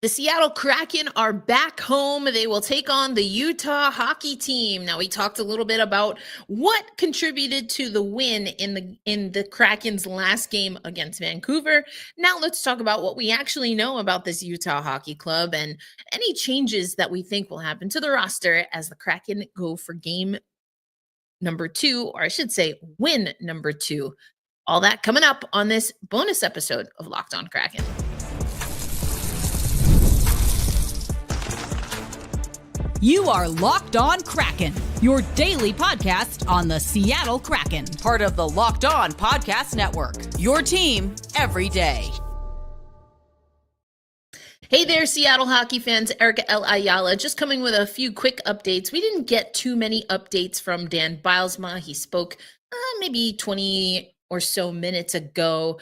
The Seattle Kraken are back home. They will take on the Utah hockey team. Now, we talked a little bit about what contributed to the win in the Kraken's last game against Vancouver. Now, let's talk about what we actually know about this Utah hockey club and any changes that we think will happen to the roster as the Kraken go for game number 2, or I should say win number 2. All that coming up on this bonus episode of Locked On Kraken. You are Locked On Kraken, your daily podcast on the Seattle Kraken, part of the Locked On Podcast Network, your team every day. Hey there, Seattle hockey fans. Erica L. Ayala just coming with a few quick updates. We didn't get too many updates from Dan Bylsma. He spoke maybe 20 or so minutes ago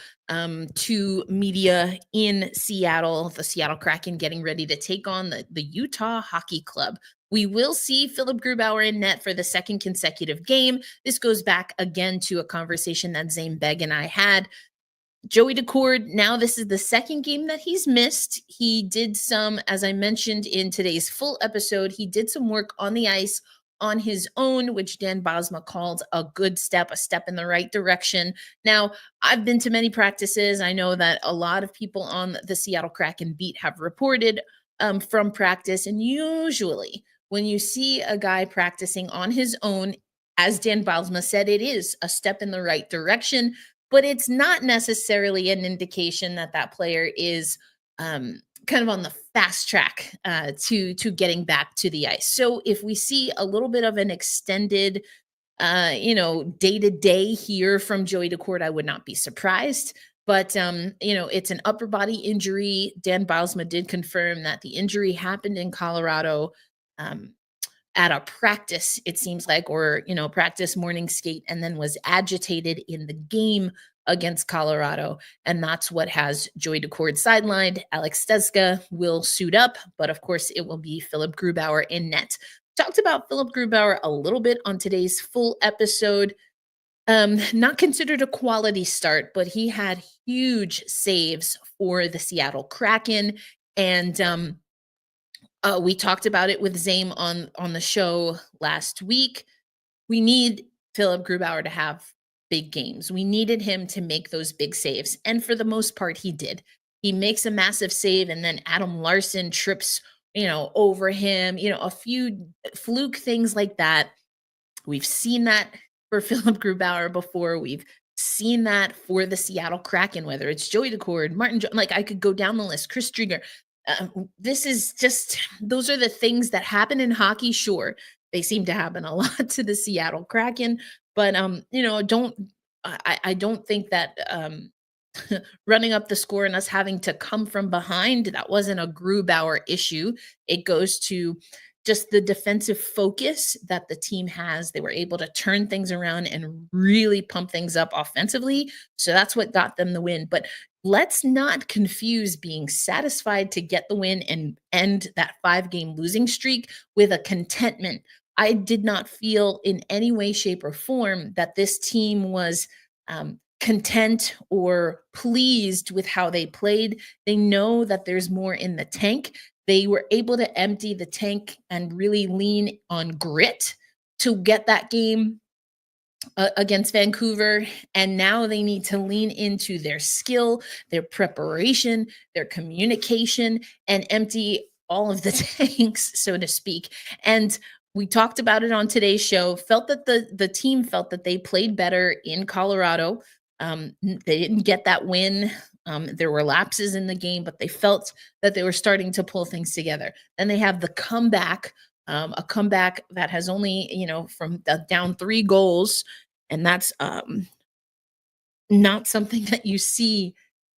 to media in Seattle, the Seattle Kraken getting ready to take on the Utah Hockey Club. We will see Philip Grubauer in net for the second consecutive game. This goes back again to a conversation that Zane Begg and I had. Joey Daccord, now this is the second game that he's missed. He did some, as I mentioned in today's full episode, he did some work on the ice on his own, which Dan Bylsma called a good step, a step in the right direction. Now, I've been to many practices. I know that a lot of people on the Seattle Kraken beat have reported from practice. And usually when you see a guy practicing on his own, as Dan Bylsma said, it is a step in the right direction, but it's not necessarily an indication that that player is kind of on the fast track to getting back to the ice. So if we see a little bit of an extended, day-to-day here from Joey Daccord, I would not be surprised. But, it's an upper body injury. Dan Bylsma did confirm that the injury happened in Colorado at a practice, it seems like, or, practice morning skate, and then was agitated in the game against Colorado. And that's what has Joey Daccord sidelined. Alex Stezka will suit up, but of course it will be Philip Grubauer in net. Talked about Philip Grubauer a little bit on today's full episode. Not considered a quality start, but he had huge saves for the Seattle Kraken. And we talked about it with Zame on the show last week. We need Philip Grubauer to have big games. We needed him to make those big saves. And for the most part, he did. He makes a massive save, and then Adam Larson trips, over him, a few fluke things like that. We've seen that for Philip Grubauer before. We've seen that for the Seattle Kraken, whether it's Joey Daccord, Martin, I could go down the list, Chris Driedger. This is just, those are the things that happen in hockey. Sure, they seem to happen a lot to the Seattle Kraken, but I don't think that running up the score and us having to come from behind, that wasn't a Grubauer issue. It goes to just the defensive focus that the team has. They were able to turn things around and really pump things up offensively. So that's what got them the win. But let's not confuse being satisfied to get the win and end that 5-game losing streak with a contentment. I did not feel in any way, shape, or form that this team was content or pleased with how they played. They know that there's more in the tank. They were able to empty the tank and really lean on grit to get that game against Vancouver. And now they need to lean into their skill, their preparation, their communication, and empty all of the tanks, so to speak. And we talked about it on today's show, felt that the team felt that they played better in Colorado. They didn't get that win. There were lapses in the game, but they felt that they were starting to pull things together. Then they have the comeback, a comeback that has only, from down 3 goals. And that's not something that you see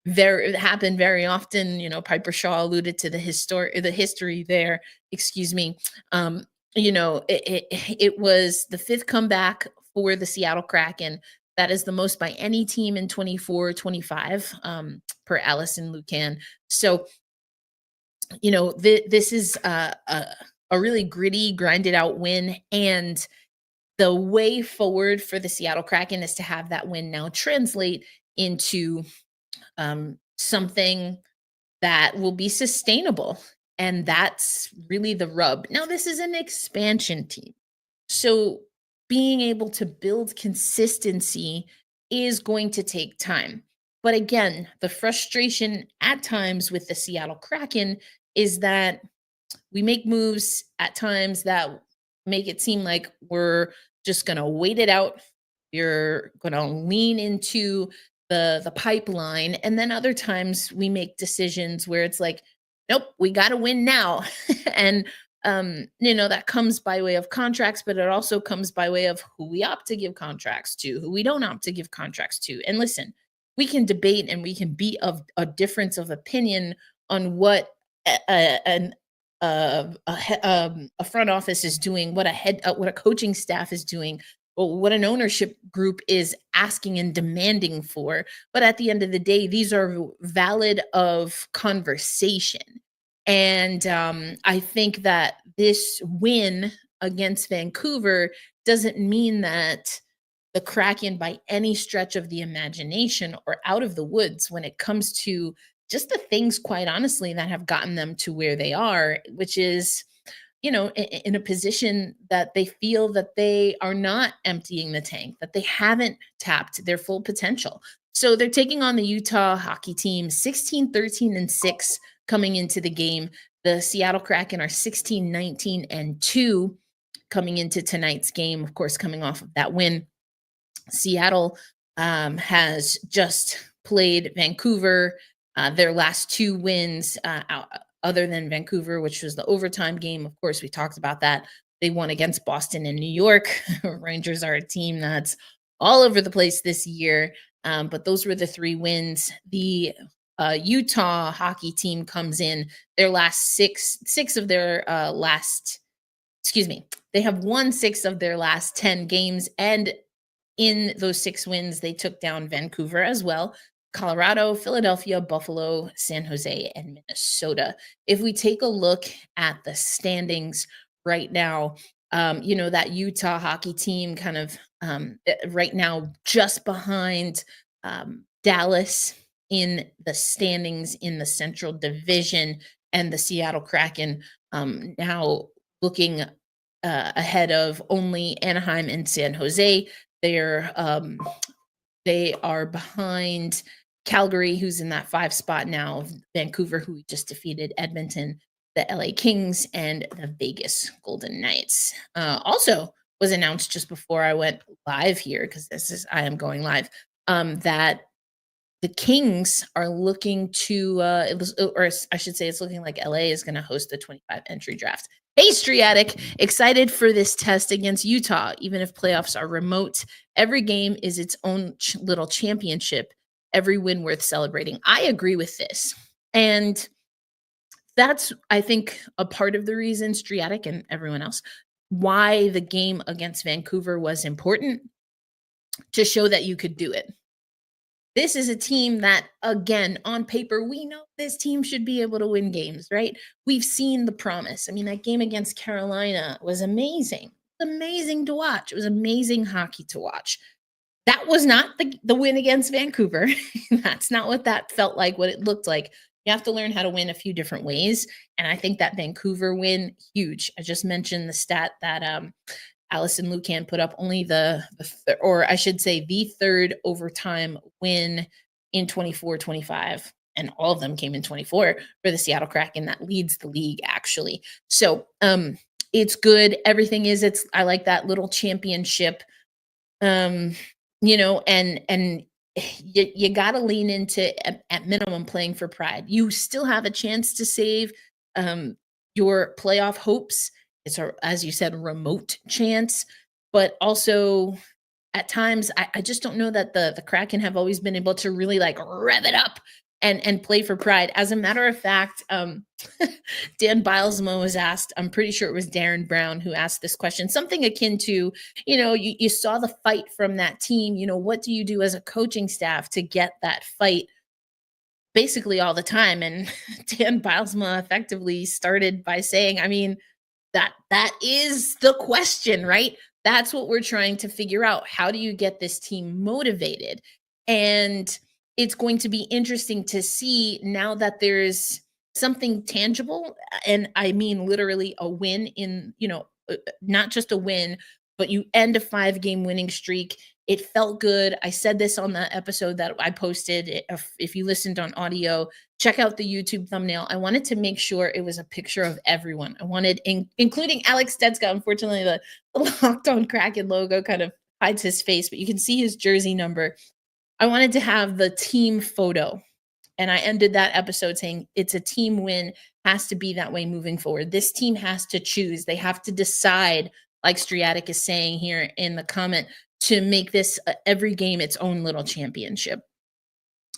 happen very often. Piper Shaw alluded to the history there, excuse me. It was the 5th comeback for the Seattle Kraken. That is the most by any team in 24-25 per Allison Lucan. So, this is a really gritty, grinded out win. And the way forward for the Seattle Kraken is to have that win now translate into something that will be sustainable. And that's really the rub. Now, this is an expansion team. So being able to build consistency is going to take time. But again, the frustration at times with the Seattle Kraken is that we make moves at times that make it seem like we're just going to wait it out. You're going to lean into the pipeline, and then other times we make decisions where it's like, nope, we got to win now. And that comes by way of contracts, but it also comes by way of who we opt to give contracts to, who we don't opt to give contracts to. And listen, we can debate and we can be of a difference of opinion on what an a front office is doing, what a coaching staff is doing, or what an ownership group is asking and demanding for. But at the end of the day, these are valid of conversation. And I think that this win against Vancouver doesn't mean that the Kraken, by any stretch of the imagination, are out of the woods when it comes to just the things, quite honestly, that have gotten them to where they are, which is, in a position that they feel that they are not emptying the tank, that they haven't tapped their full potential. So they're taking on the Utah hockey team, 16, 13, and 6 coming into the game. The Seattle Kraken are 16, 19, and 2 coming into tonight's game, of course, coming off of that win. Seattle has just played Vancouver. Their last 2 wins, other than Vancouver, which was the overtime game. Of course, we talked about that. They won against Boston and New York. Rangers are a team that's all over the place this year. But those were the 3 wins. The Utah hockey team comes in their last six of their they have won 6 of their last 10 games. And in those 6 wins, they took down Vancouver as well, Colorado, Philadelphia, Buffalo, San Jose, and Minnesota. If we take a look at the standings right now, that Utah hockey team kind of right now just behind Dallas in the standings in the Central Division, and the Seattle Kraken now looking ahead of only Anaheim and San Jose. They are behind Calgary, who's in that 5 spot now, Vancouver, who we just defeated, Edmonton, the LA Kings, and the Vegas Golden Knights. Also was announced just before I went live here, because I am going live, that the Kings are looking to, or I should say, it's looking like LA is going to host the 25 entry draft. Hey, Striatic, excited for this test against Utah, even if playoffs are remote. Every game is its own little championship, every win worth celebrating. I agree with this. And that's, I think, a part of the reason, Striatic and everyone else, why the game against Vancouver was important, to show that you could do it. This is a team that, again, on paper, we know this team should be able to win games, right? We've seen the promise. I mean, that game against Carolina was amazing. Amazing to watch. It was amazing hockey to watch. That was not the win against Vancouver. That's not what that felt like, what it looked like. You have to learn how to win a few different ways. And I think that Vancouver win, huge. I just mentioned the stat that Allison Lucan put up, only the third overtime win in 24-25. And all of them came in 24 for the Seattle Kraken. That leads the league, actually. So it's good. Everything is, I like that little championship, and you got to lean into, at minimum, playing for pride. You still have a chance to save your playoff hopes. It's as you said, remote chance, but also at times, I just don't know that the Kraken have always been able to really rev it up and play for pride. As a matter of fact, Dan Bilesma was asked, I'm pretty sure it was Darren Brown who asked this question, something akin to, you saw the fight from that team. What do you do as a coaching staff to get that fight basically all the time? And Dan Bilesma effectively started by saying, I mean, that is the question, right? That's what we're trying to figure out. How do you get this team motivated? And it's going to be interesting to see now that there's something tangible, and I mean literally a win in, not just a win, but you end a 5-game winning streak. It felt good. I said this on the episode that I posted. If you listened on audio, check out the YouTube thumbnail. I wanted to make sure it was a picture of everyone. I wanted, including Alex Stedska. Unfortunately, the Locked On Kraken logo kind of hides his face, but you can see his jersey number. I wanted to have the team photo. And I ended that episode saying it's a team win, has to be that way moving forward. This team has to choose. They have to decide, like Striatic is saying here in the comment, to make this every game its own little championship.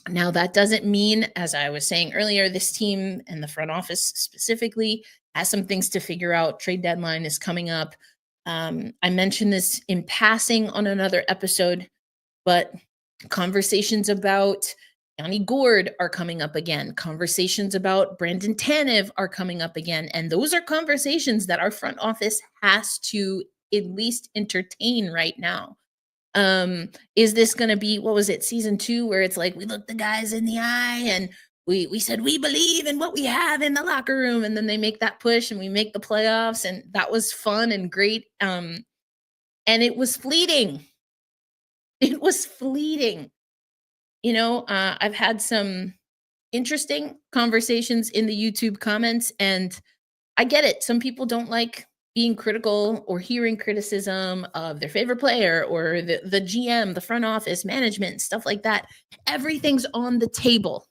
Now, that doesn't mean, as I was saying earlier, this team and the front office specifically has some things to figure out. Trade deadline is coming up. I mentioned this in passing on another episode, but conversations about Yanni Gourde are coming up again. Conversations about Brandon Tanev are coming up again. And those are conversations that our front office has to at least entertain right now. Is this going to be, what was it, season 2, where it's like we look the guys in the eye and we said we believe in what we have in the locker room, and then they make that push and we make the playoffs, and that was fun and great. And it was fleeting. It was fleeting. I've had some interesting conversations in the YouTube comments, and I get it. Some people don't like being critical or hearing criticism of their favorite player or the GM, the front office, management, stuff like that. Everything's on the table,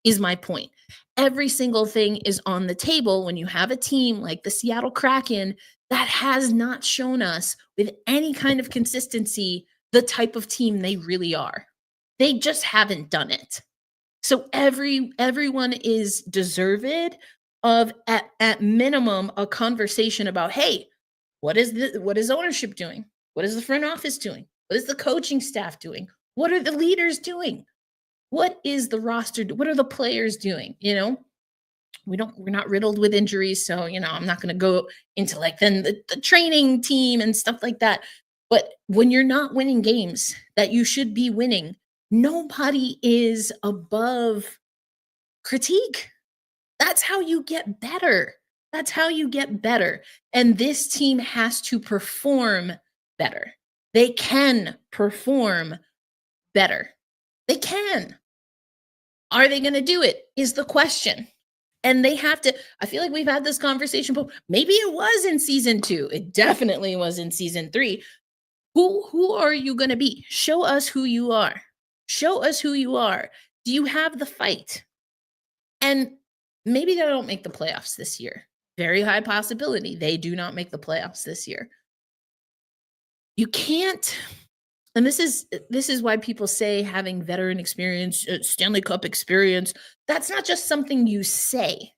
is my point. Every single thing is on the table when you have a team like the Seattle Kraken that has not shown us with any kind of consistency the type of team they really are. They just haven't done it. So everyone is deserved of at minimum a conversation about, hey, what is ownership doing? What is the front office doing? What is the coaching staff doing? What are the leaders doing? What is the roster? What are the players doing? We're not riddled with injuries, so I'm not going to go into like then the training team and stuff like that. But when you're not winning games that you should be winning, nobody is above critique. That's how you get better. That's how you get better. And this team has to perform better. They can perform better. They can. Are they going to do it? Is the question. And they have to. I feel like we've had this conversation, but maybe it was in season 2. It definitely was in season 3. Who are you going to be? Show us who you are. Show us who you are. Do you have the fight? And maybe they don't make the playoffs this year. Very high possibility they do not make the playoffs this year. You can't, and this is why people say having veteran experience, Stanley Cup experience, that's not just something you say.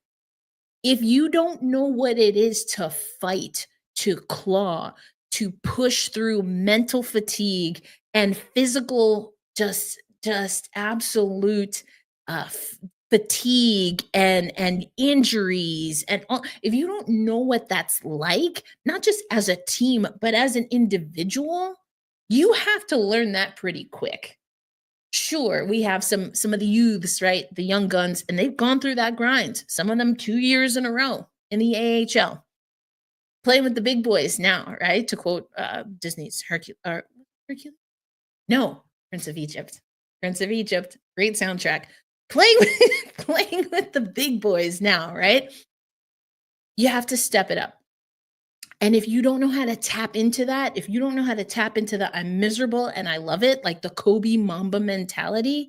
If you don't know what it is to fight, to claw, to push through mental fatigue and physical just absolute fatigue and injuries and all, if you don't know what that's like, not just as a team but as an individual, you have to learn that pretty quick. Sure, we have some of the youths, right, the young guns, and they've gone through that grind, some of them 2 years in a row in the AHL, playing with the big boys now, right, to quote Disney's Hercules, no, Prince of Egypt, great soundtrack. Playing with the big boys now, right? You have to step it up. And if you don't know how to tap into that, if you don't know how to tap into the I'm miserable and I love it, like the Kobe Mamba mentality,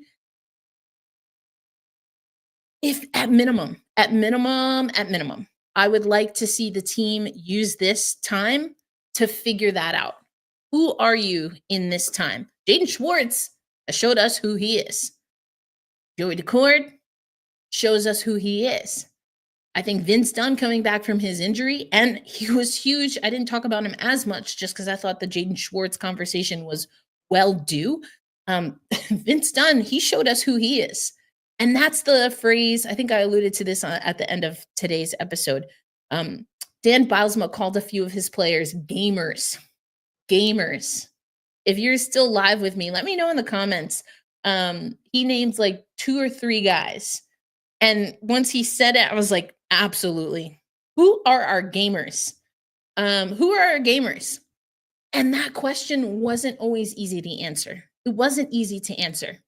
if at minimum, I would like to see the team use this time to figure that out. Who are you in this time? Jaden Schwartz has showed us who he is. Joey Decord shows us who he is. I think Vince Dunn coming back from his injury, and he was huge. I didn't talk about him as much just because I thought the Jaden Schwartz conversation was well due. Vince Dunn, he showed us who he is. And that's the phrase, I think I alluded to this at the end of today's episode. Dan Bylsma called a few of his players gamers. If you're still live with me, let me know in the comments. He named like 2 or 3 guys. And once he said it, I was like, absolutely. Who are our gamers? Who are our gamers? And that question wasn't always easy to answer. It wasn't easy to answer.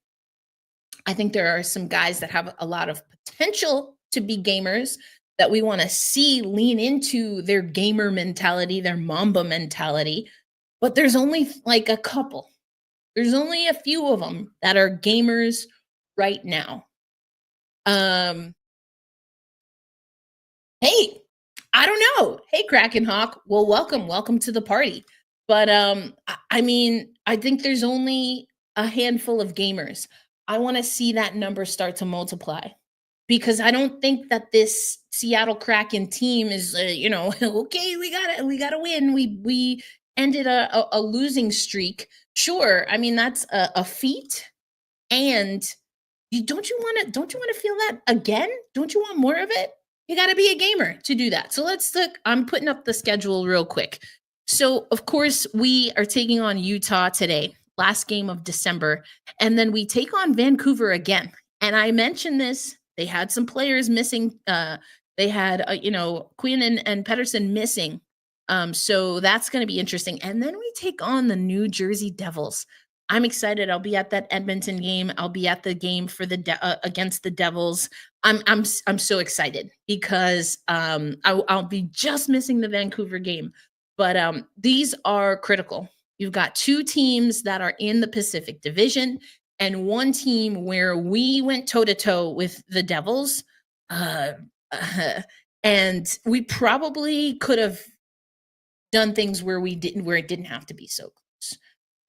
I think there are some guys that have a lot of potential to be gamers that we want to see lean into their gamer mentality, their Mamba mentality. But there's only like a couple. There's only a few of them that are gamers right now. Hey, I don't know. Hey, Kraken Hawk. Well, welcome to the party. But I mean, I think there's only a handful of gamers. I want to see that number start to multiply because I don't think that this Seattle Kraken team is, okay, we got to win. We ended a losing streak. Sure, I mean that's a feat, and don't you want to feel that again? Don't you want more of it? You got to be a gamer to do that. So let's look. I'm putting up the schedule real quick. So of course we are taking on Utah today, last game of December, and then we take on Vancouver again. And I mentioned this. They had some players missing. They had Quinn and Pedersen missing. So that's going to be interesting. And then we take on the New Jersey Devils. I'm excited. I'll be at that Edmonton game. I'll be at the game for the against the Devils. I'm so excited because I'll be just missing the Vancouver game. But these are critical. You've got 2 teams that are in the Pacific Division and 1 team where we went toe to toe with the Devils. And we probably could have done things where it didn't have to be so close.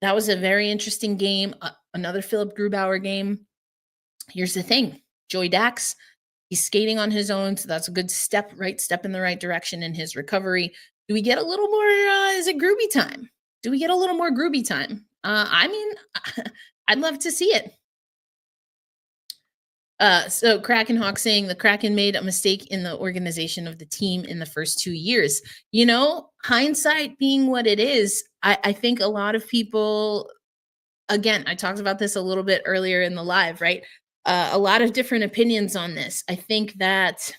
That was a very interesting game. Another Philip Grubauer game. Here's the thing. Joey Dax, he's skating on his own, so that's a good step in the right direction in his recovery. Do we get a little more, is it Groovy time? Do we get a little more Groovy time? I mean, I'd love to see it. So Kraken Hawk saying the Kraken made a mistake in the organization of the team in the first 2 years. Hindsight being what it is, I think a lot of people, again, I talked about this a little bit earlier in the live, right? A lot of different opinions on this. I think that,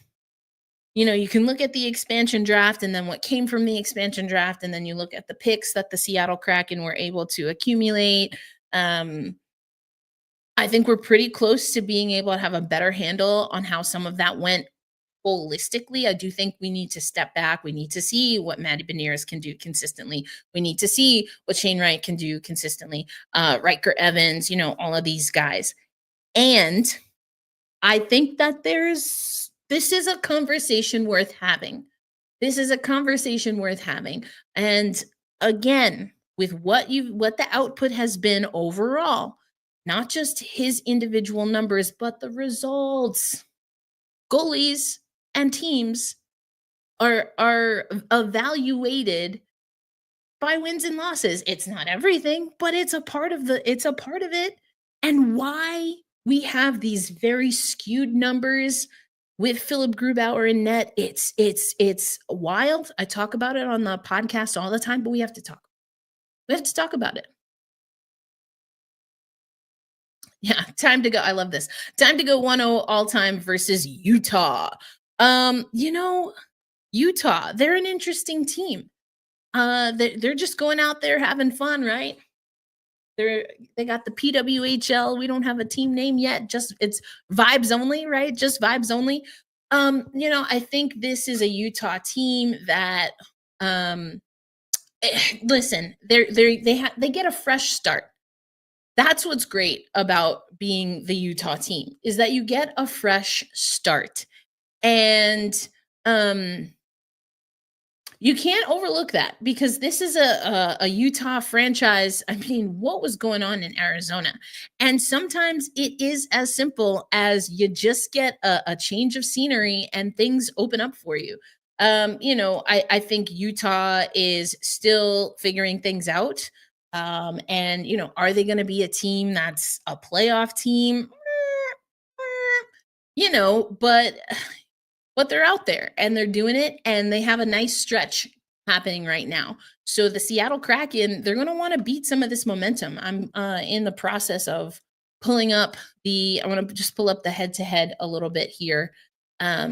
you can look at the expansion draft and then what came from the expansion draft, and then you look at the picks that the Seattle Kraken were able to accumulate. I think we're pretty close to being able to have a better handle on how some of that went holistically. I do think we need to step back. We need to see what Matty Beniers can do consistently. We need to see what Shane Wright can do consistently. Riker Evans, all of these guys. And I think that this is a conversation worth having. This is a conversation worth having. And again, with what the output has been overall, not just his individual numbers, but the results. Goalies and teams are evaluated by wins and losses. It's not everything, but it's a part of it. And why we have these very skewed numbers with Philip Grubauer in net, it's wild. I talk about it on the podcast all the time, but we have to talk. We have to talk about it. Yeah, time to go. I love this. Time to go 1-0 all-time versus Utah. Utah, they're an interesting team. They're just going out there having fun, right? They got the PWHL. We don't have a team name yet. Just it's vibes only, right? Just vibes only. I think this is a Utah team that listen, they get a fresh start. That's what's great about being the Utah team is that you get a fresh start. And you can't overlook that because this is a Utah franchise. I mean, what was going on in Arizona? And sometimes it is as simple as you just get a change of scenery and things open up for you. I think Utah is still figuring things out. And are they going to be a team that's a playoff team? But they're out there and they're doing it and they have a nice stretch happening right now. So the Seattle Kraken, they're going to want to beat some of this momentum. I'm in the process of pulling up I want to just pull up the head-to-head a little bit here,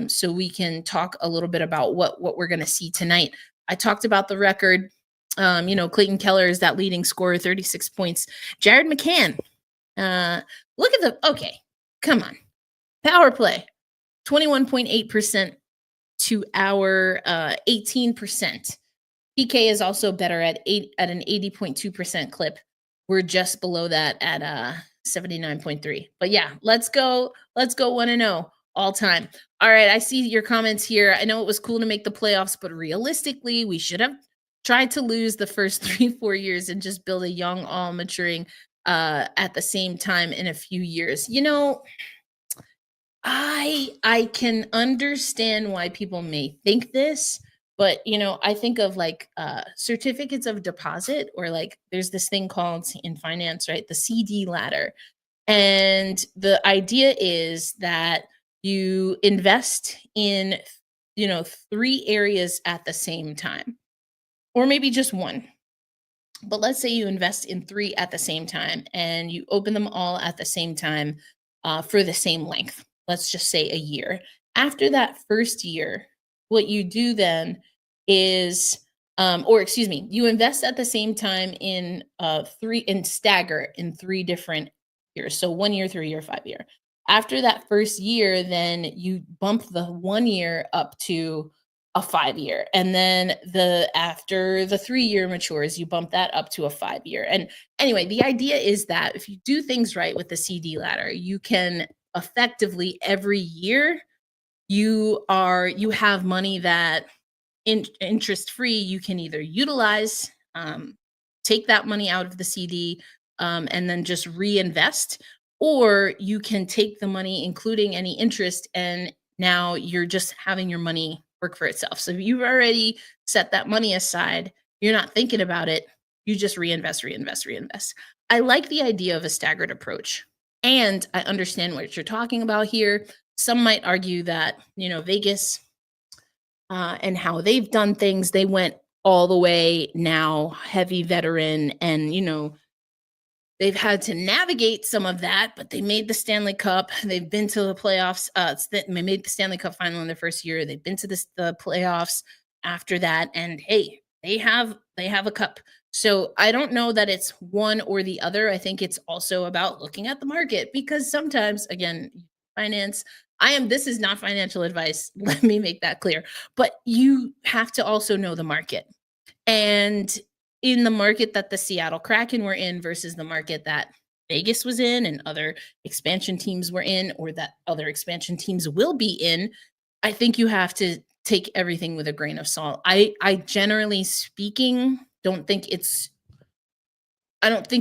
so we can talk a little bit about what we're going to see tonight. I talked about the record. Clayton Keller is that leading scorer, 36 points. Jared McCann, look at okay, come on. Power play, 21.8% to our 18%. PK is also better at an 80.2% clip. We're just below that at 79.3. But yeah, let's go 1-0 all time. All right, I see your comments here. I know it was cool to make the playoffs, but realistically, we should have tried to lose the first 3-4 years and just build a young, all maturing at the same time in a few years. I can understand why people may think this, but I think of like certificates of deposit, or like there's this thing called in finance, right? The CD ladder. And the idea is that you invest in 3 areas at the same time, or maybe just one. But let's say you invest in 3 at the same time and you open them all at the same time for the same length. Let's just say a year. After that first year, what you do then is, you invest at the same time in 3 and stagger in 3 different years. So 1 year, 3 year, 5 year. After that first year, then you bump the 1 year up to a 5 year. And then after the 3 year matures, you bump that up to a 5 year. And anyway, the idea is that if you do things right with the CD ladder, you can effectively every year you have money that interest free you can either utilize, take that money out of the CD, and then just reinvest, or you can take the money including any interest, and now you're just having your money work for itself. So if you've already set that money aside, you're not thinking about it, you just reinvest. I like the idea of a staggered approach, and I understand what you're talking about here. Some might argue that Vegas and how they've done things, they went all the way now, heavy veteran, and they've had to navigate some of that, but they made the Stanley Cup. They've been to the playoffs. They made the Stanley Cup final in their first year. They've been to the playoffs after that, and hey, they have a cup. So I don't know that it's one or the other. I think it's also about looking at the market, because sometimes, again, finance. This is not financial advice. Let me make that clear. But you have to also know the market. And in the market that the Seattle Kraken were in versus the market that Vegas was in and other expansion teams were in, or that other expansion teams will be in, I think you have to take everything with a grain of salt. I generally speaking don't think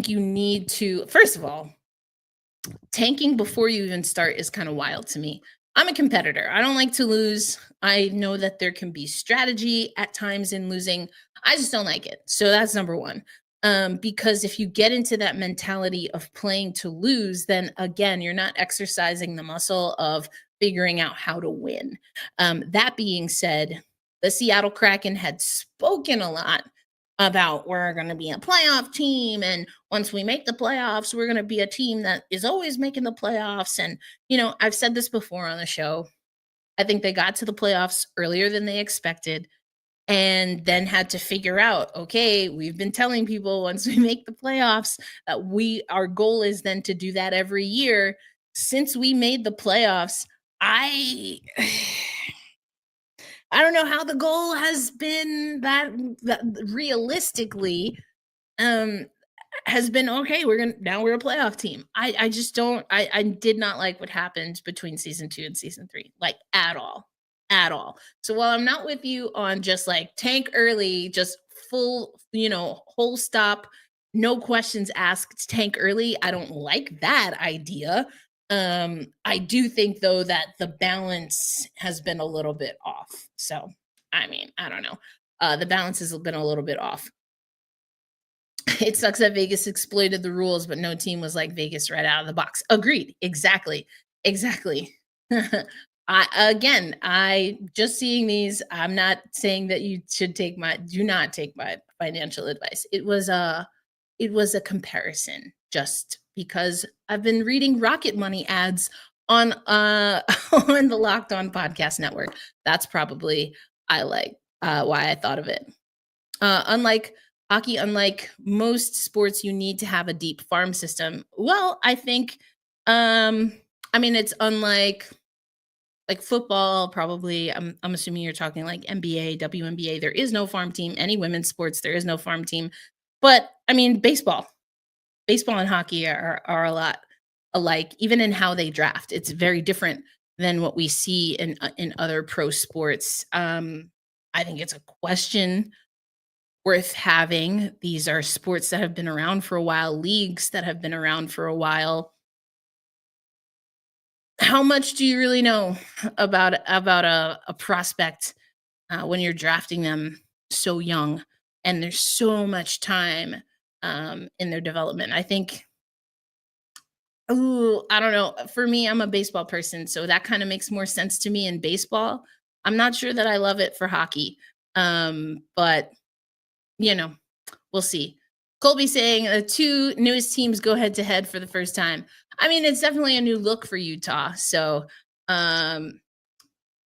you need to, first of all, tanking before you even start is kind of wild to me. I'm a competitor. I don't like to lose. I know that there can be strategy at times in losing. I just don't like it. So that's number one. Because if you get into that mentality of playing to lose, then again, you're not exercising the muscle of figuring out how to win. That being said, the Seattle Kraken had spoken a lot about we're going to be a playoff team, and once we make the playoffs, we're going to be a team that is always making the playoffs. And I've said this before on the show. I think they got to the playoffs earlier than they expected, and then had to figure out, okay, we've been telling people once we make the playoffs that our goal is then to do that every year. Since we made the playoffs, I don't know how the goal has been that realistically has been, okay, we're a playoff team. I just don't, I did not like what happened between season 2 and season 3, like at all. So while I'm not with you on just like tank early, just full, whole stop, no questions asked, tank early, I don't like that idea. I do think though that the balance has been a little bit off. So, I mean, I don't know. The balance has been a little bit off. It sucks that Vegas exploited the rules, but no team was like Vegas right out of the box. Agreed. Exactly. I just seeing these, I'm not saying that you should do not take my financial advice. It was a comparison, just because I've been reading Rocket Money ads on on the Locked On Podcast Network. That's probably why I thought of it. Unlike hockey, unlike most sports, you need to have a deep farm system. Well, I think, I mean, it's unlike like football, probably. I'm assuming you're talking like NBA, WNBA. There is no farm team. Any women's sports, there is no farm team. But I mean, baseball and hockey are a lot alike, even in how they draft. It's very different than what we see in other pro sports. I think it's a question worth having. These are sports that have been around for a while, leagues that have been around for a while. How much do you really know about a prospect when you're drafting them so young and there's so much time in their development? I think, oh, I don't know. For me, I'm a baseball person, so that kind of makes more sense to me in baseball. I'm not sure that I love it for hockey, but you know, we'll see. Colby saying the two newest teams go head to head for the first time. I mean, it's definitely a new look for Utah. So, um,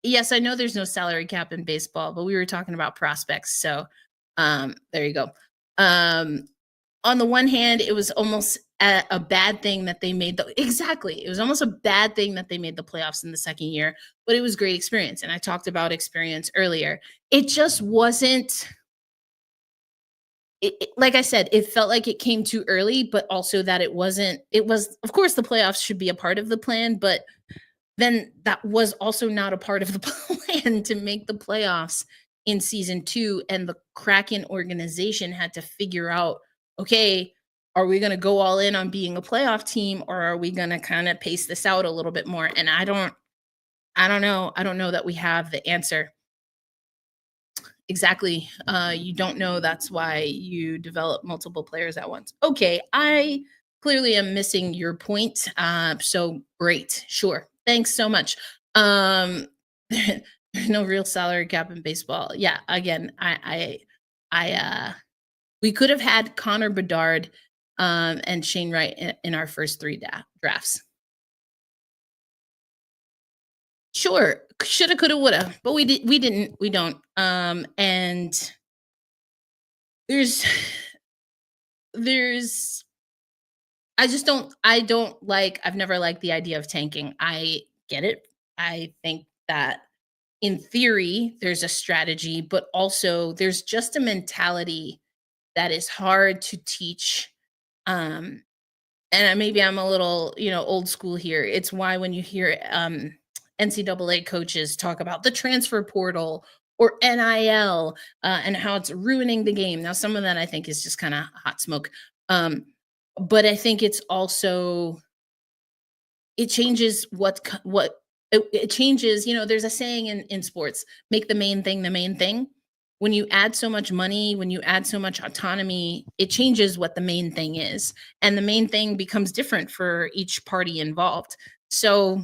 yes, I know there's no salary cap in baseball, but we were talking about prospects. So, there you go. On the one hand, it was almost a bad thing that they made exactly. It was almost a bad thing that they made the playoffs in the second year, but it was great experience. And I talked about experience earlier. It just wasn't. Like I said, it felt like it came too early, but also that it wasn't. It was, of course, the playoffs should be a part of the plan, but then that was also not a part of the plan to make the playoffs in season 2. And the Kraken organization had to figure out, okay, are we going to go all in on being a playoff team, or are we going to kind of pace this out a little bit more? And I don't know. I don't know that we have the answer. Exactly. You don't know. That's why you develop multiple players at once. Okay, I clearly am missing your point. So great. Sure. Thanks so much. There's no real salary cap in baseball. Yeah. Again, we could have had Connor Bedard and Shane Wright in our first 3 drafts. Sure, shoulda, coulda, woulda, but we didn't. We don't. And there's there's I've never liked the idea of tanking. I get it. I think that in theory there's a strategy, but also there's just a mentality that is hard to teach. And maybe I'm a little, old school here. It's why when you hear NCAA coaches talk about the transfer portal or NIL and how it's ruining the game. Now, some of that I think is just kind of hot smoke. But I think it's also, it changes it changes. There's a saying in sports, make the main thing the main thing. When you add so much money, when you add so much autonomy, it changes what the main thing is. And the main thing becomes different for each party involved. So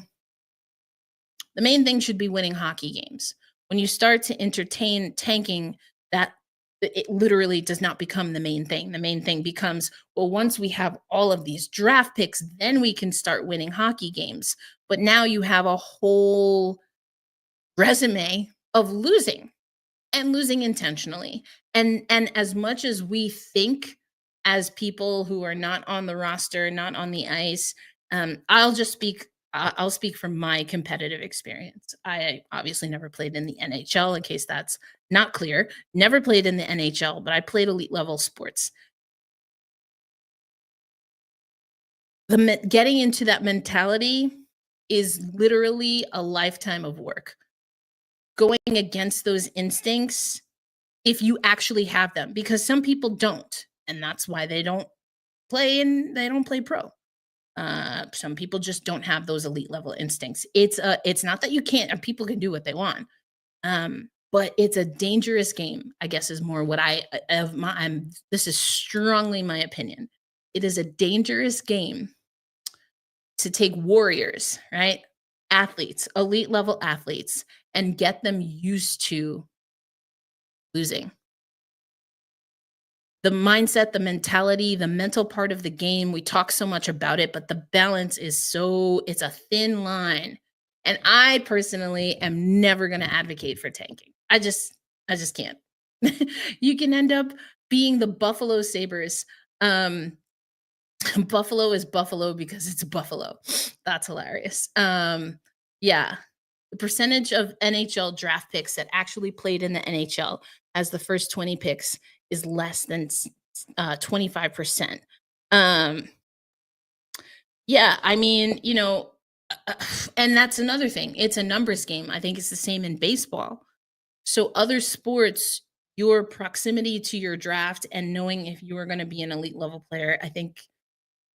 the main thing should be winning hockey games. When you start to entertain tanking, that it literally does not become the main thing. The main thing becomes, well, once we have all of these draft picks, then we can start winning hockey games. But now you have a whole resume of losing, and losing intentionally. And as much as we think as people who are not on the roster, not on the ice, I'll speak from my competitive experience. I obviously never played in the NHL, in case that's not clear. Never played in the NHL, but I played elite level sports. Getting into that mentality is literally a lifetime of work. Going against those instincts, if you actually have them, because some people don't, and that's why they don't play pro. Some people just don't have those elite level instincts. It's not that you can't, people can do what they want. But it's a dangerous game, I guess, is more what this is strongly my opinion. It is a dangerous game to take warriors, right? Athletes, elite level athletes, and get them used to losing. the mindset, the mentality, the mental part of the game. We talk so much about it, but the balance is it's a thin line. And I personally am never going to advocate for tanking. I just can't. You can end up being the Buffalo Sabres. Buffalo is Buffalo because it's Buffalo. That's hilarious. Yeah. The percentage of NHL draft picks that actually played in the NHL as the first 20 picks is less than 25%. Um, yeah, I mean, and that's another thing. It's a numbers game. I think it's the same in baseball. So other sports, your proximity to your draft and knowing if you are going to be an elite level player, I think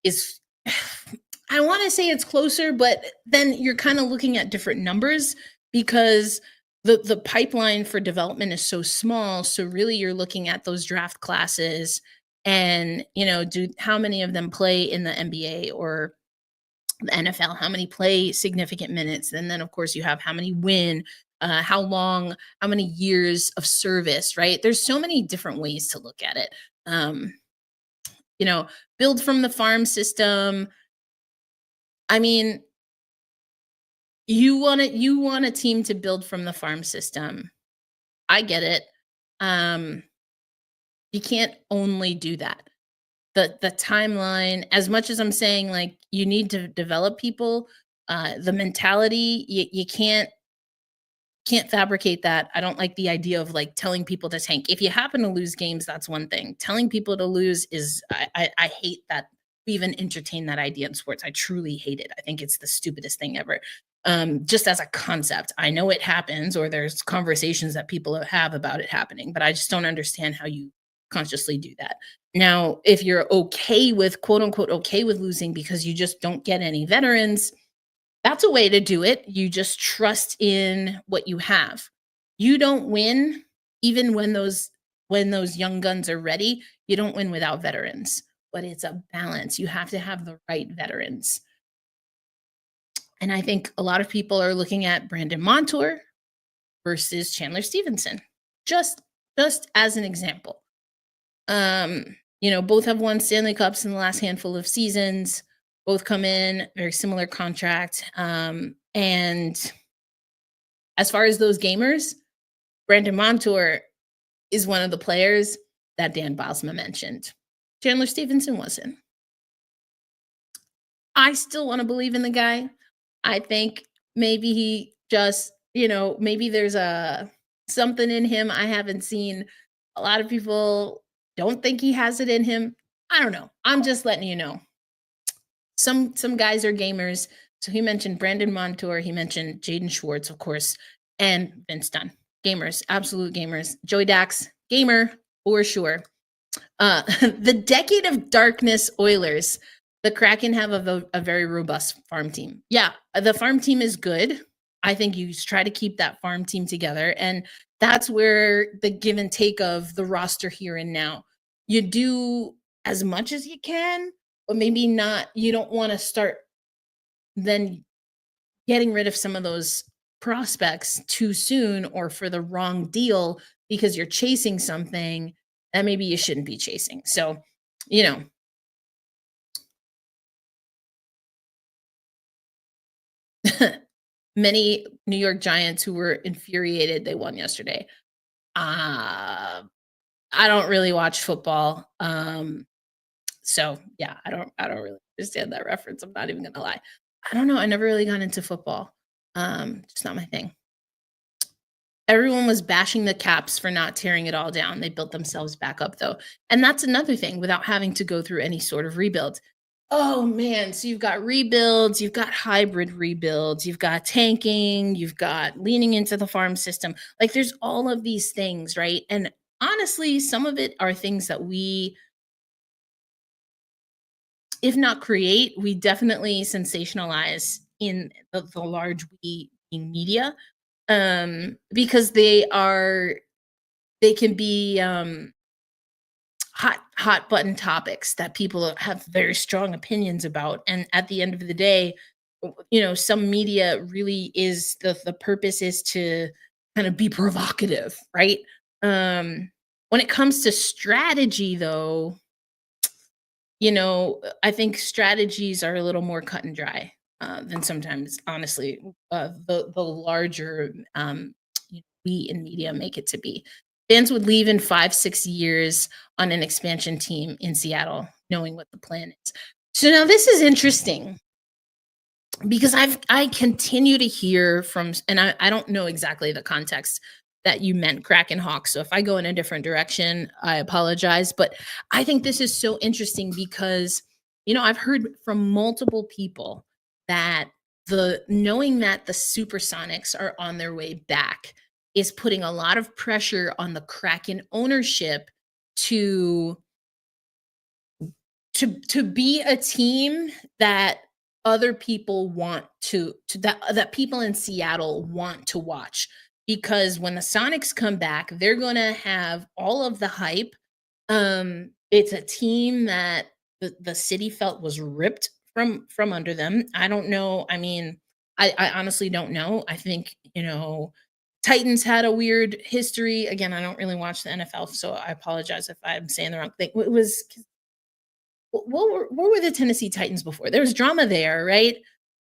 is I want to say it's closer, but then you're kind of looking at different numbers because the pipeline for development is so small. So really you're looking at those draft classes and, how many of them play in the NBA or the NFL, how many play significant minutes. And then of course you have how many win, how long, how many years of service, right? There's so many different ways to look at it. You know, build from the farm system. I mean, you want a team to build from the farm system. I get it. Um, you can't only do that. The timeline, as much as I'm saying like you need to develop people, the mentality, you can't fabricate that. I don't like the idea of like telling people to tank. If you happen to lose games, that's one thing. Telling people to lose is I hate that we even entertain that idea in sports. I truly hate it. I think it's the stupidest thing ever. Just as a concept, I know it happens, or there's conversations that people have about it happening, but I just don't understand how you consciously do that. Now, if you're okay with quote unquote okay with losing because you just don't get any veterans, that's a way to do it. You just trust in what you have. You don't win even when those young guns are ready. You don't win without veterans, but it's a balance. You have to have the right veterans. And I think a lot of people are looking at Brandon Montour versus Chandler Stevenson. Just as an example. Both have won Stanley Cups in the last handful of seasons. Both come in very similar contract. And as far as those gamers, Brandon Montour is one of the players that Dan Bosma mentioned. Chandler Stevenson wasn't. I still want to believe in the guy. I think maybe he just, maybe there's something in him I haven't seen. A lot of people don't think he has it in him. I don't know. I'm just letting you know. Some guys are gamers. So he mentioned Brandon Montour. He mentioned Jaden Schwartz, of course, and Vince Dunn. Gamers, absolute gamers. Joey Dax, gamer for sure. The Decade of Darkness Oilers. The Kraken have a very robust farm team. Yeah, the farm team is good. I think you try to keep that farm team together. And that's where the give and take of the roster here and now. You do as much as you can, but maybe not. You don't want to start then getting rid of some of those prospects too soon or for the wrong deal because you're chasing something that maybe you shouldn't be chasing. So, many New York Giants who were infuriated they won yesterday. I don't really watch football. So yeah, I don't really understand that reference. I'm not even gonna lie. I don't know. I never really got into football. Just not my thing. Everyone was bashing the Caps for not tearing it all down. They built themselves back up though. And that's another thing without having to go through any sort of rebuild. Oh man, so you've got rebuilds, you've got hybrid rebuilds, you've got tanking, you've got leaning into the farm system. Like there's all of these things, right? And honestly, some of it are things that we, if not create, we definitely sensationalize in the large we media, because they can be hot button topics that people have very strong opinions about. And at the end of the day, some media really is the purpose is to kind of be provocative, right? When it comes to strategy, though, I think strategies are a little more cut and dry than sometimes, honestly, the larger we in media make it to be. Fans would leave in 5, 6 years on an expansion team in Seattle, knowing what the plan is. So now this is interesting because I continue to hear from, and I don't know exactly the context that you meant Kraken Hawk. So if I go in a different direction, I apologize. But I think this is so interesting because, I've heard from multiple people that the knowing that the Supersonics are on their way back is putting a lot of pressure on the Kraken ownership to to be a team that other people want to that people in Seattle want to watch, because when the Sonics come back, they're going to have all of the hype. It's a team that the city felt was ripped from under them. I don't know. I mean, I honestly don't know. I think, Titans had a weird history. Again, I don't really watch the NFL, so I apologize if I'm saying the wrong thing. It was what were the Tennessee Titans before? There was drama there, right?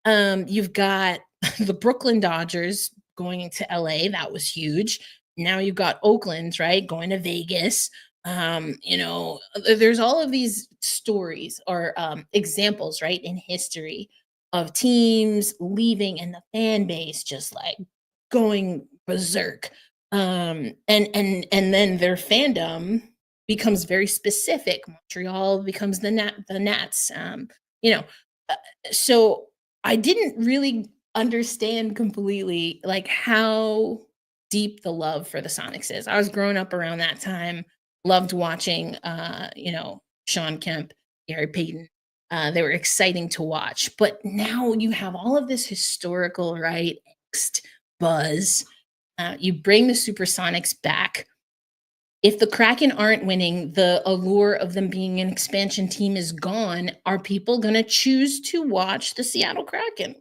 You've got the Brooklyn Dodgers going into LA. That was huge. Now you've got Oakland, right? Going to Vegas. There's all of these stories or examples, right, in history of teams leaving and the fan base just like going berserk. And then their fandom becomes very specific. Montreal becomes the Nats. You know, uh, so I didn't really understand completely like how deep the love for the Sonics is. I was growing up around that time, loved watching Sean Kemp, Gary Payton. They were exciting to watch. But now you have all of this historical, right, angst, buzz. You bring the Supersonics back. If the Kraken aren't winning, the allure of them being an expansion team is gone. Are people going to choose to watch the Seattle Kraken?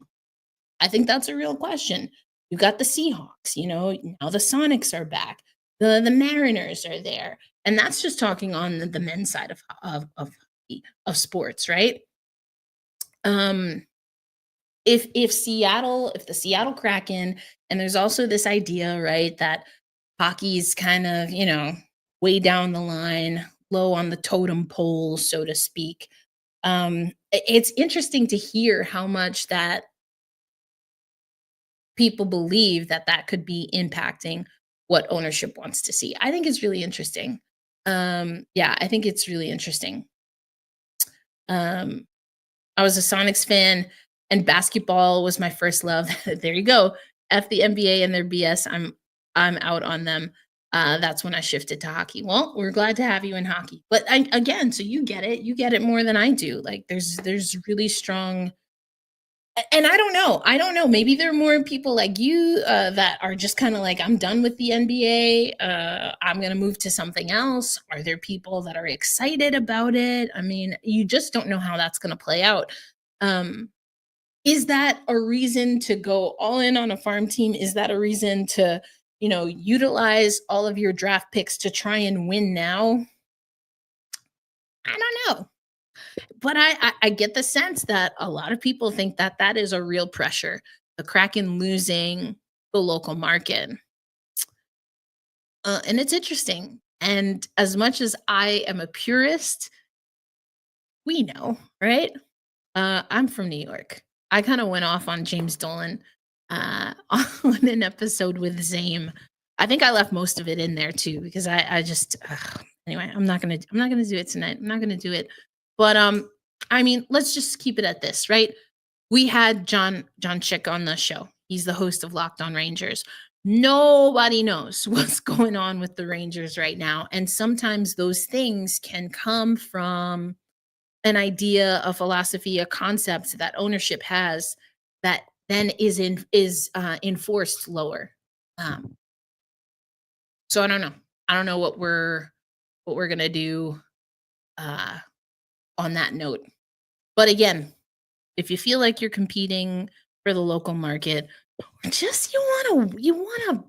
I think that's a real question. You've got the Seahawks, now the Sonics are back. The Mariners are there. And that's just talking on the men's side of sports, right? If the Seattle Kraken, and there's also this idea, right, that hockey's kind of, way down the line, low on the totem pole, so to speak. It's interesting to hear how much that people believe that could be impacting what ownership wants to see. I think it's really interesting. Yeah, I think it's really interesting. I was a Sonics fan, and basketball was my first love. There you go. F the NBA and their BS. I'm out on them. That's when I shifted to hockey. Well, we're glad to have you in hockey. But again, so you get it. You get it more than I do. Like there's really strong. And I don't know. I don't know. Maybe there are more people like you that are just kind of like, I'm done with the NBA. I'm going to move to something else. Are there people that are excited about it? I mean, you just don't know how that's going to play out. Is that a reason to go all in on a farm team? Is that a reason to, utilize all of your draft picks to try and win now? I don't know. But I get the sense that a lot of people think that is a real pressure. The Kraken losing the local market. And it's interesting. And as much as I am a purist, we know, right? I'm from New York. I kind of went off on James Dolan on an episode with Zame. I think I left most of it in there too because I just anyway. I'm not gonna do it tonight. I'm not gonna do it. But I mean, let's just keep it at this, right? We had John Chick on the show. He's the host of Locked On Rangers. Nobody knows what's going on with the Rangers right now, and sometimes those things can come from an idea, a philosophy, a concept that ownership has that then is enforced lower. So I don't know. I don't know what we're gonna do on that note. But again, if you feel like you're competing for the local market, just you wanna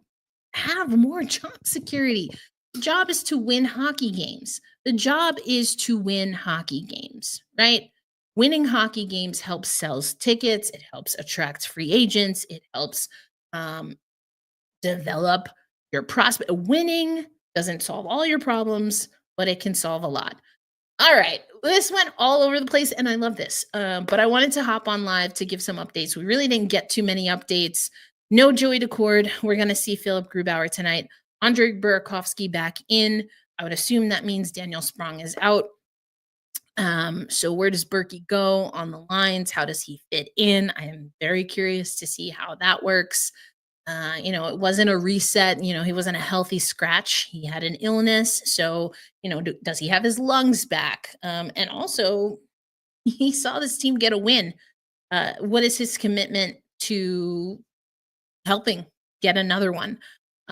have more job security. The job is to win hockey games. The job is to win hockey games, right? Winning hockey games helps sells tickets. It helps attract free agents. It helps um, develop your prospect. Winning doesn't solve all your problems, but it can solve a lot. All right, this went all over the place, and I love this. But I wanted to hop on live to give some updates. We really didn't get too many updates. No Joey Decord. We're going to see Philip Grubauer tonight. Andre Burakovsky back in. I would assume that means Daniel Sprong is out. So where does Berkey go on the lines? How does he fit in? I am very curious to see how that works. It wasn't a reset. He wasn't a healthy scratch. He had an illness. So, does he have his lungs back? And also, he saw this team get a win. What is his commitment to helping get another one?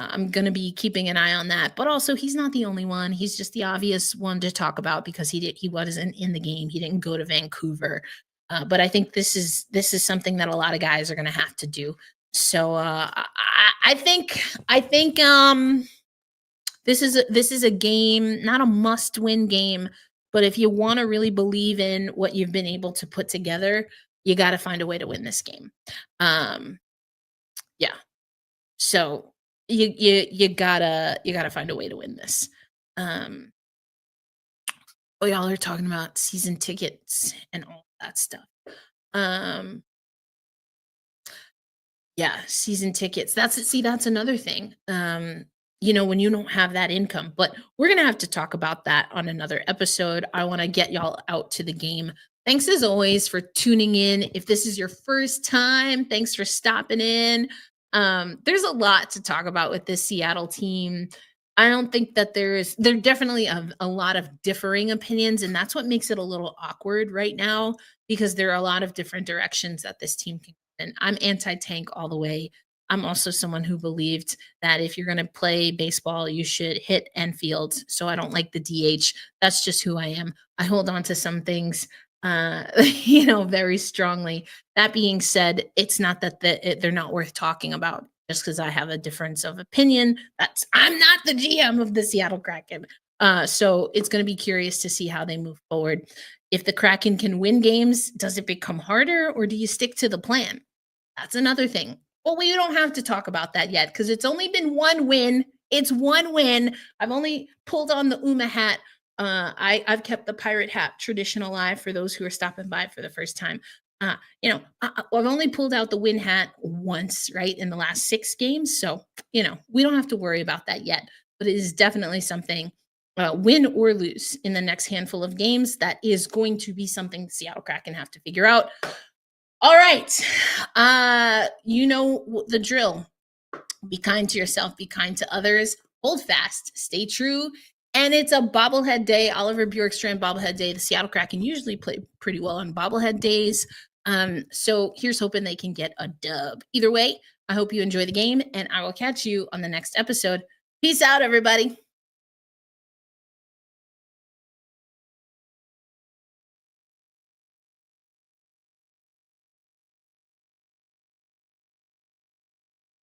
I'm going to be keeping an eye on that. But also, he's not the only one. He's just the obvious one to talk about because he wasn't in the game. He didn't go to Vancouver. But I think this is something that a lot of guys are going to have to do. So I think this is a game, not a must-win game, but if you want to really believe in what you've been able to put together, you got to find a way to win this game. Yeah. So you gotta find a way to win this. Y'all are talking about season tickets and all that stuff. Yeah, season tickets. That's another thing. When you don't have that income, but we're going to have to talk about that on another episode. I want to get y'all out to the game. Thanks as always for tuning in. If this is your first time, thanks for stopping in. There's a lot to talk about with this Seattle team. I don't think that there definitely a lot of differing opinions, and that's what makes it a little awkward right now because there are a lot of different directions that this team can go. And I'm anti-tank all the way. I'm also someone who believed that if you're going to play baseball, you should hit and field. So I don't like the DH. That's just who I am. I hold on to some things, very strongly. That being said, it's not that they're not worth talking about just because I have a difference of opinion. I'm not the GM of the Seattle Kraken. So it's going to be curious to see how they move forward. If the Kraken can win games, does it become harder or do you stick to the plan? That's another thing. Well, we don't have to talk about that yet because it's only been one win. It's one win. I've only pulled on the UMA hat. I've kept the pirate hat tradition alive for those who are stopping by for the first time. I've only pulled out the win hat once, right, in the last 6 games. So, we don't have to worry about that yet. But it is definitely something, win or lose in the next handful of games, that is going to be something the Seattle Kraken have to figure out. All right. The drill. Be kind to yourself. Be kind to others. Hold fast. Stay true. And it's a bobblehead day. Oliver Bjorkstrand bobblehead day. The Seattle Kraken usually play pretty well on bobblehead days. So here's hoping they can get a dub. Either way, I hope you enjoy the game, and I will catch you on the next episode. Peace out, everybody.